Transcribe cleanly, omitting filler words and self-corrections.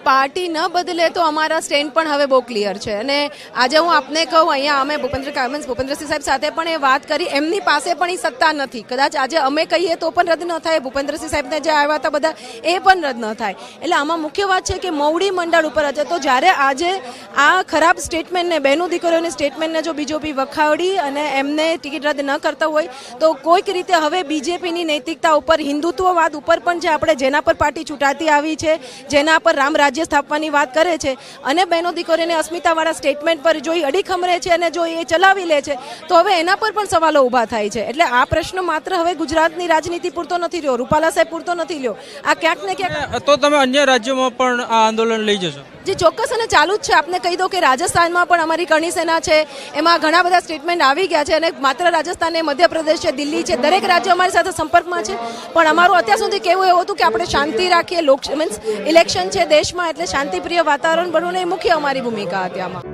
party ન બદલે તો અમારા સ્ટેન્ડ પણ હવે બહુ ક્લિયર છે અને આજે હું આપને કહું અહીંયા અમે ભૂપેન્દ્રસિંહ સાહેબ સાથે પણ એ વાત કરી એમની પાસે પણ એ સત્તા નથી કદાચ આજે અમે કહીએ તો પણ રદ ન થાય ભૂપેન્દ્રસિંહ સાહેબને જે આવ્યા હતા બધા એ પણ રદ ન થાય એટલે આમાં મુખ્ય વાત છે કે મવડી મંડળ ઉપર છે તો જ્યારે આજે આ ખરાબ સ્ટેટમેન્ટને બહેનો દીકરીઓની સ્ટેટમેન્ટને જો બીજેપી વખાવડી અને એમને ટિકિટ રદ ન કરતા હોય તો કોઈક રીતે હવે બીજેપીની નૈતિકતા ઉપર હિન્દુત્વવાદ ઉપર પણ જે આપણે જેના પર પાર્ટી ચૂંટાતી આવી છે જેના પર રામ રાજ્ય સ્થાપવાની વાત કરે છે અને બહેનો દીકરીઓને અસ્મિતાવાળા સ્ટેટમેન્ટ પર જો એ અડીખમ રહે છે અને જો એ ચલાવી લે છે તો હવે એના પર પણ સવાલો ઊભા થાય છે એટલે આ પ્રશ્ન માત્ર હવે ગુજરાતની રાજનીતિ પૂરતો નથી રહ્યો રૂપાલા સાહેબ પૂરતો નથી રહ્યો આ ક્યાંક ને ક્યાંક તો તમે અન્ય રાજ્યોમાં પણ આ આંદોલન લઈ જશો જે ચોક્કસ અને ચાલુ જ છે આપને કહી દો કે રાજસ્થાનમાં પણ અમારી કરણી સેના છે એમાં ઘણા બધા સ્ટેટમેન્ટ આવી ગયા છે અને માત્ર રાજસ્થાન મધ્યપ્રદેશ છે દિલ્હી છે દરેક રાજ્ય અમારી સાથે સંપર્કમાં છે પણ અમારું અત્યાર સુધી કહેવું એવું હતું કે આપણે શાંતિ રાખીએ મીન્સ ઇલેક્શન છે દેશમાં એટલે શાંતિપ્રિય વાતાવરણ બનવું એ મુખ્ય અમારી ભૂમિકા હતી આમાં